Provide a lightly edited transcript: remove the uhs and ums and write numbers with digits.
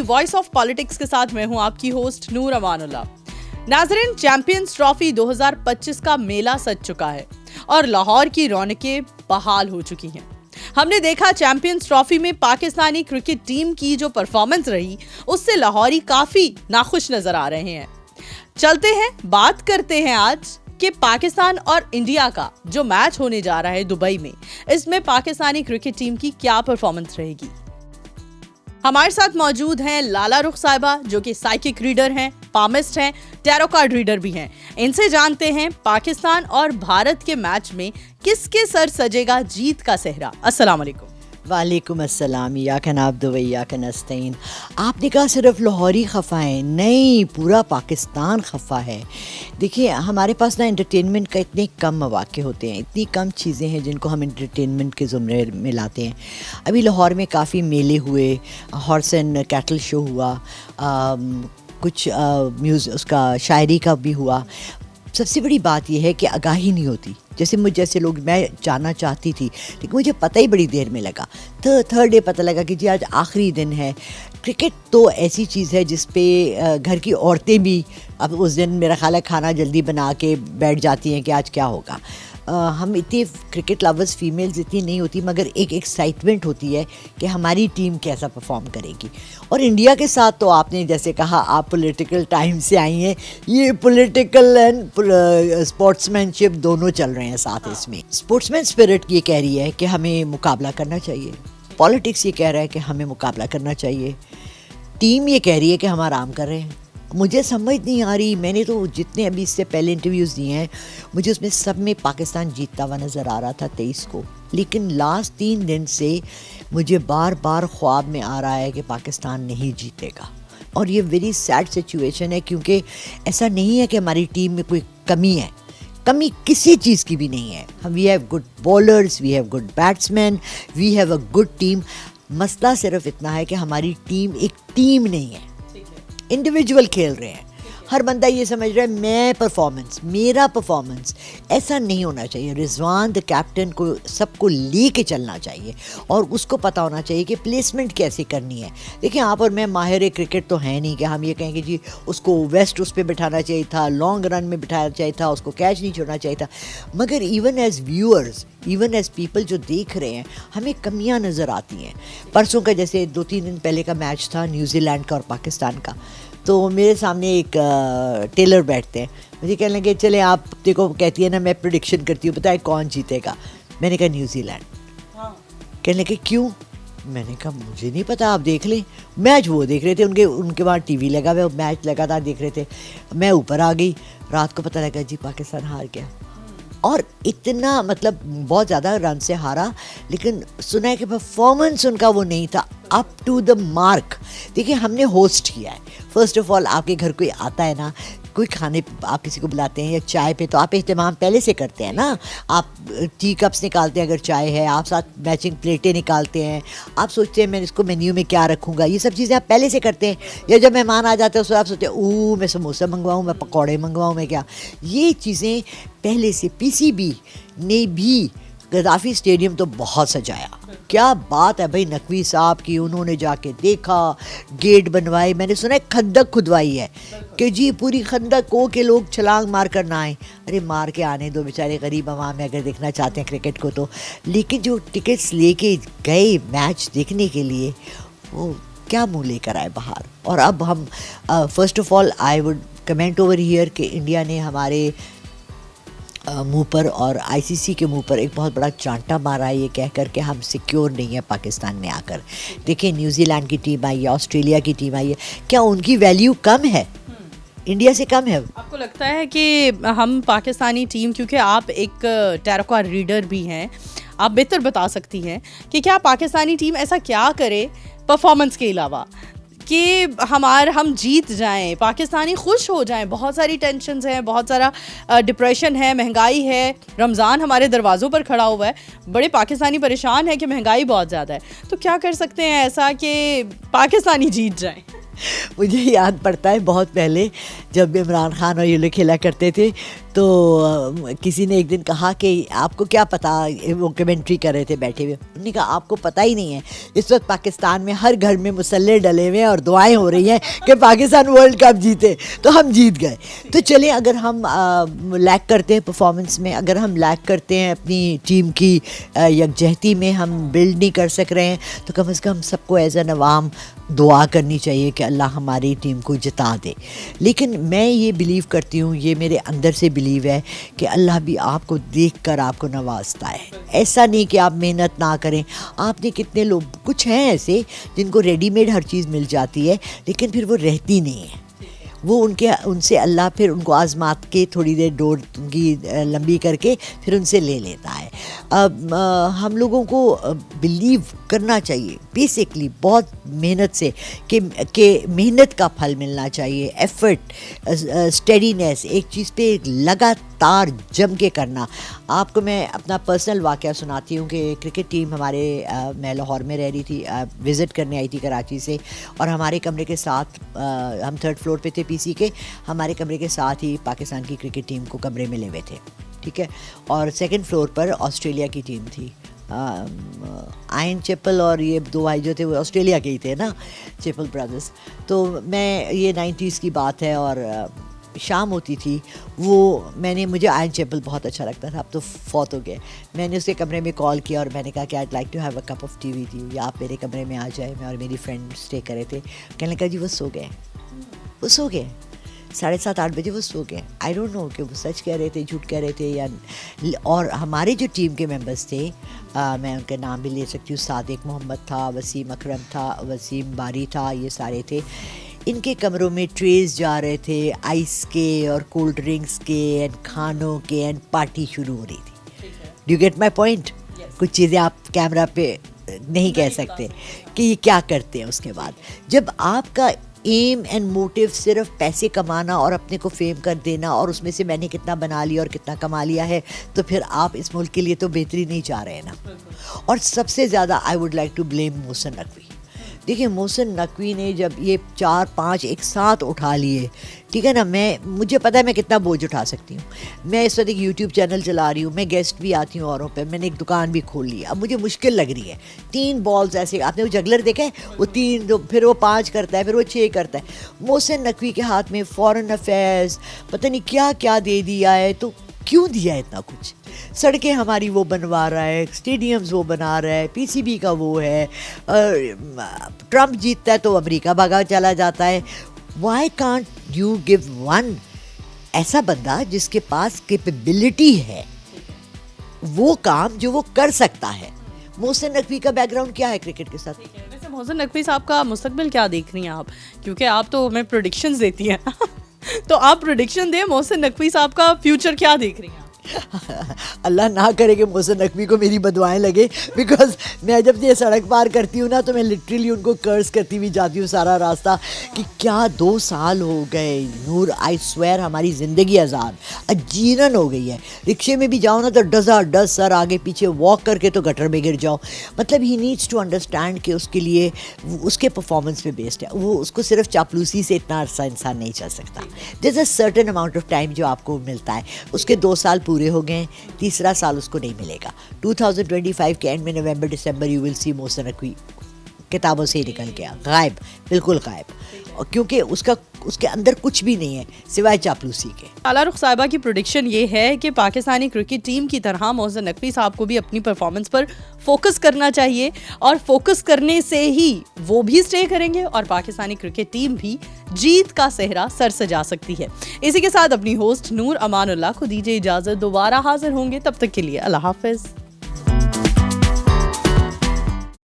Voice of politics के साथ मैं हूं आपकी होस्ट नूर अमानुल्लाह। नाज़रीन, चैंपियंस ट्रॉफी 2025 का मेला सज चुका है और लाहौर की रौनकें बहाल हो चुकी हैं। हमने देखा चैंपियंस ट्रॉफी में पाकिस्तानी क्रिकेट टीम की जो परफॉर्मेंस रही, उससे लाहौरी काफी नाखुश नजर आ रहे हैं। चलते हैं, बात करते हैं आज कि पाकिस्तान और इंडिया का जो मैच होने जा रहा है दुबई में, इसमें पाकिस्तानी क्रिकेट टीम की क्या परफॉर्मेंस रहेगी। हमारे साथ मौजूद हैं लाला रुख साहिबा, जो कि साइकिक रीडर हैं, पामिस्ट हैं, टैरो कार्ड रीडर भी हैं। इनसे जानते हैं पाकिस्तान और भारत के मैच में किसके सर सजेगा जीत का सेहरा। अस्सलाम वालेकुम। वालेकुम अस्सलाम। या का नाब दुवैया का नस्तीन। आपने कहा सिर्फ लाहौरी खफा है, नहीं, पूरा पाकिस्तान खफा है। देखिए, हमारे पास ना एंटरटेनमेंट का इतने कम मौके होते हैं, इतनी कम चीज़ें हैं जिनको हम एंटरटेनमेंट के ज़ुमरे में लाते हैं। अभी लाहौर में काफ़ी मेले हुए, हॉर्स एंड कैटल शो हुआ, कुछ उसका शायरी का भी हुआ। सबसे बड़ी बात यह है कि आगाही नहीं होती। जैसे मुझ जैसे लोग, मैं जाना चाहती थी लेकिन मुझे पता ही बड़ी देर में लगा। थर्ड डे पता लगा कि जी आज आखिरी दिन है। क्रिकेट तो ऐसी चीज़ है जिस पे घर की औरतें भी अब उस दिन मेरा ख्याल है खाना जल्दी बना के बैठ जाती हैं कि आज क्या होगा। हम इतनी क्रिकेट लवर्स फीमेल्स इतनी नहीं होती, मगर एक एक्साइटमेंट होती है कि हमारी टीम कैसा परफॉर्म करेगी। और इंडिया के साथ तो आपने जैसे कहा, आप पॉलिटिकल टाइम से आई हैं, ये पॉलिटिकल एंड स्पोर्ट्समैनशिप दोनों चल रहे हैं साथ। इसमें स्पोर्ट्समैन स्पिरिट ये कह रही है कि हमें मुकाबला करना चाहिए, पॉलिटिक्स ये कह रहा है कि हमें मुकाबला करना चाहिए, टीम ये कह रही है कि हम आराम कर रहे हैं। मुझे समझ नहीं आ रही, मैंने तो जितने अभी इससे पहले इंटरव्यूज़ दिए हैं, मुझे उसमें सब में पाकिस्तान जीतता हुआ नज़र आ रहा था 23 को। लेकिन लास्ट 3 दिन से मुझे बार बार ख्वाब में आ रहा है कि पाकिस्तान नहीं जीतेगा। और ये वेरी सैड सिचुएशन है, क्योंकि ऐसा नहीं है कि हमारी टीम में कोई कमी है। कमी किसी चीज़ की भी नहीं है। हम we have good bowlers, we have good batsman, we have a good team. मसला सिर्फ इतना है कि हमारी टीम एक टीम नहीं है, इंडिविजुअल खेल रहे हैं। हर बंदा ये समझ रहा है मैं परफॉर्मेंस, मेरा परफॉर्मेंस। ऐसा नहीं होना चाहिए। रिजवान द कैप्टन को सबको लेके चलना चाहिए और उसको पता होना चाहिए कि प्लेसमेंट कैसे करनी है। देखिए, आप और मैं माहिर क्रिकेट तो है नहीं कि हम ये कहें कि जी उसको वेस्ट उस पर बिठाना चाहिए था, लॉन्ग रन में बिठाना चाहिए था, उसको कैच नहीं छोड़ना चाहिए था। मगर even as viewers, even as people जो देख रहे हैं, हमें कमियां नज़र आती हैं। परसों का जैसे 2-3 दिन पहले का मैच था न्यूजीलैंड का और पाकिस्तान का, तो मेरे सामने एक टेलर बैठते हैं, मुझे कहने लगे चले आप देखो, कहती है ना मैं प्रेडिक्शन करती हूँ, बताए कौन जीतेगा। मैंने कहा न्यूजीलैंड। कहने लगे क्यों? मैंने कहा मुझे नहीं पता, आप देख लें। मैच वो देख रहे थे, उनके वहाँ टीवी लगा हुआ, मैच लगातार देख रहे थे। मैं ऊपर आ गई, रात को पता लगा जी पाकिस्तान हार गया। और इतना मतलब बहुत ज़्यादा रन से हारा, लेकिन सुना है कि परफॉर्मेंस उनका वो नहीं था अप टू द मार्क। देखिए, हमने होस्ट किया है। फर्स्ट ऑफ ऑल आपके घर कोई आता है ना, कोई खाने आप किसी को बुलाते हैं या चाय पे, तो आप एहतमाम पहले से करते हैं ना। आप टी कप्स निकालते हैं अगर चाय है, आप साथ मैचिंग प्लेटें निकालते हैं, आप सोचते हैं मैं इसको मेन्यू में क्या रखूँगा, ये सब चीज़ें आप पहले से करते हैं। या जब मेहमान आ जाते हैं उसको आप सोचते हैं मैं समोसा मंगवाऊँ, मैं पकौड़े मंगवाऊँ, मैं क्या। ये चीज़ें पहले से पीसीबी ने भी गद्दाफी स्टेडियम तो बहुत सजाया। क्या बात है भाई नकवी साहब की, उन्होंने जाके देखा, गेट बनवाए। मैंने सुना है खंदक खुदवाई है कि जी पूरी खंदक को के लोग छलांग मार कर ना आए। अरे मार के आने दो, बेचारे गरीब अवाम में अगर देखना चाहते हैं क्रिकेट को तो। लेकिन जो टिकट्स लेके गए मैच देखने के लिए, वो क्या मुँह लेकर आए बाहर। और अब हम first of all I would comment over here कि इंडिया ने हमारे मुंह पर और आईसीसी के मुंह पर एक बहुत बड़ा चांटा मारा है, ये कह कर के हम सिक्योर नहीं है पाकिस्तान में आकर। देखिए, न्यूजीलैंड की टीम आई है, ऑस्ट्रेलिया की टीम आई है, क्या उनकी वैल्यू कम है? इंडिया से कम है? आपको लगता है कि हम पाकिस्तानी टीम, क्योंकि आप एक टैरो कार्ड रीडर भी हैं, आप बेहतर बता सकती हैं कि क्या पाकिस्तानी टीम ऐसा क्या करे परफॉर्मेंस के अलावा कि हम जीत जाएं, पाकिस्तानी खुश हो जाएं। बहुत सारी टेंशन्स हैं, बहुत सारा डिप्रेशन है, महंगाई है, रमज़ान हमारे दरवाज़ों पर खड़ा हुआ है, बड़े पाकिस्तानी परेशान है कि महंगाई बहुत ज़्यादा है। तो क्या कर सकते हैं ऐसा कि पाकिस्तानी जीत जाएं? मुझे याद पड़ता है बहुत पहले जब इमरान खान और ये लोग खेला करते थे, तो किसी ने एक दिन कहा कि आपको क्या पता, वो कमेंट्री कर रहे थे बैठे हुए, उन्होंने कहा आपको पता ही नहीं है इस वक्त पाकिस्तान में हर घर में मुसल्ले डले हुए हैं और दुआएं हो रही हैं कि पाकिस्तान वर्ल्ड कप जीते, तो हम जीत गए। तो चलिए, अगर हम लैक करते हैं परफॉर्मेंस में, अगर हम लैक करते हैं अपनी टीम की यकजहती में, हम बिल्ड नहीं कर सक रहे हैं, तो कम से कम सबको एज एन अवाम दुआ करनी चाहिए कि अल्लाह हमारी टीम को जिता दे। लेकिन मैं ये बिलीव करती हूँ, ये मेरे अंदर से बिलीव है कि अल्लाह भी आपको देखकर आपको नवाजता है। ऐसा नहीं कि आप मेहनत ना करें। आपने कितने लोग, कुछ हैं ऐसे जिनको रेडीमेड हर चीज़ मिल जाती है, लेकिन फिर वो रहती नहीं है। वो उनसे अल्लाह फिर उनको आजमात के थोड़ी देर डोर उनकी लंबी करके फिर उनसे ले लेता है। अब हम लोगों को बिलीव करना चाहिए बेसिकली बहुत मेहनत से कि मेहनत का फल मिलना चाहिए। एफर्ट, स्टेडीनेस, एक चीज़ पे लगातार जम के करना। आपको मैं अपना पर्सनल वाक़या सुनाती हूँ कि क्रिकेट टीम हमारे मैं लाहौर में रह रही थी, विज़िट करने आई थी कराची से, और हमारे कमरे के साथ हम 3rd फ्लोर पे थे पीसी के, हमारे कमरे के साथ ही पाकिस्तान की क्रिकेट टीम को कमरे में ले हुए थे, ठीक है। और 2nd फ्लोर पर ऑस्ट्रेलिया की टीम थी, आयन चैपल और ये 2 भाई जो थे वो ऑस्ट्रेलिया के ही थे ना, चैपल ब्रदर्स। तो मैं, ये 90s की बात है और शाम होती थी, मुझे आयन चैपल बहुत अच्छा लगता था, अब तो फौत हो गए। मैंने उसके कमरे में कॉल किया और मैंने कहा कि I'd like to have a cup of tea with you, या आप मेरे कमरे में आ जाए। मैं और मेरी फ्रेंड स्टे कर रहे थे। कहने लगा जी वो सो गए, 7:30-8 बजे वो सो गए। आई डोंट नो कि वो सच कह रहे थे, झूठ कह रहे थे या। और हमारे जो टीम के मेंबर्स थे, मैं उनका नाम भी ले सकती हूँ, सादिक मोहम्मद था, वसीम अकरम था, वसीम बारी था, ये सारे थे। इनके कमरों में ट्रेस जा रहे थे आइस के और कोल्ड ड्रिंक्स के एंड खानों के, एंड पार्टी शुरू हो रही थी। Do you get my point? कुछ चीज़ें आप कैमरा पे नहीं कह सकते कि ये क्या करते हैं। उसके बाद जब आपका एम एंड मोटिव सिर्फ पैसे कमाना और अपने को फेम कर देना और उसमें से मैंने कितना बना लिया और कितना कमा लिया है, तो फिर आप इस मुल्क के लिए तो बेहतरी नहीं चाह रहे हैं ना। और सबसे ज़्यादा I would like to blame Mohsin Naqvi. देखिए, मोहसिन नकवी ने जब ये 4-5 एक साथ उठा लिए, ठीक है ना, मुझे पता है मैं कितना बोझ उठा सकती हूँ। मैं इस वक्त एक यूट्यूब चैनल चला रही हूँ, मैं गेस्ट भी आती हूँ औरों पे, मैंने एक दुकान भी खोल ली। अब मुझे मुश्किल लग रही है। 3 बॉल्स ऐसे, आपने वो जगलर देखा है, वो 3, फिर वो 5 करता है, फिर वो 6 करता है। मोहसिन नकवी के हाथ में फॉरेन अफेयर्स पता नहीं क्या क्या दे दिया है। तो क्यों दिया है इतना कुछ? सड़कें हमारी वो बनवा रहा है, स्टेडियम्स वो बना रहा है, पीसीबी का वो है, ट्रम्प जीतता है तो अमेरिका भागा चला जाता है। Why can't you give one ऐसा बंदा जिसके पास कैपेबिलिटी है वो काम जो वो कर सकता है। मोहसिन नकवी का बैकग्राउंड क्या है क्रिकेट के साथ? वैसे मोहसिन नकवी साहब का मुस्तकबिल क्या देख रही हैं आप? क्योंकि आप तो हमें प्रेडिक्शंस देती हैं तो आप प्रेडिक्शन दें, मोहसिन नकवी साहब का फ्यूचर क्या देख रही हैं? अल्लाह ना करे कि मोहसिन नकवी को मेरी बदुआएं लगे, बिकॉज मैं जब ये सड़क पार करती हूँ ना तो मैं लिटरली उनको कर्ज करती हुई जाती हूँ सारा रास्ता कि क्या 2 साल हो गए नूर, आई स्वेयर हमारी ज़िंदगी आज़ाद अजीरन हो गई है। रिक्शे में भी जाओ ना तो डज़ सर आगे पीछे वॉक करके तो गटर में गिर जाओ। मतलब ही नीड्स टू अंडरस्टैंड कि उसके लिए उसके परफॉर्मेंस पे बेस्ड है वो, उसको सिर्फ चापलूसी से इतना अरसा इंसान नहीं चल सकता। There is a certain amount of time जो आपको मिलता है, उसके 2 साल पूरे हो गए, 3रा साल उसको नहीं मिलेगा। 2025 के एंड में नवंबर दिसंबर you will see Mohsin Naqvi किताबों से ही निकल गया, गायब, बिल्कुल गायब, और क्योंकि उसके अंदर कुछ भी नहीं है सिवाय चापलूसी के। आला रुख साहिबा की प्रेडिक्शन ये है कि पाकिस्तानी क्रिकेट टीम की तरह मोहसिन नकवी साहब को भी अपनी परफॉर्मेंस पर फोकस करना चाहिए, और फोकस करने से ही वो भी स्टे करेंगे और पाकिस्तानी क्रिकेट टीम भी जीत का सेहरा सर सजा सकती है। इसी के साथ अपनी होस्ट नूर अमानुल्लाह को दीजिए इजाजत, दोबारा हाजिर होंगे, तब तक के लिए अल्लाह हाफिज।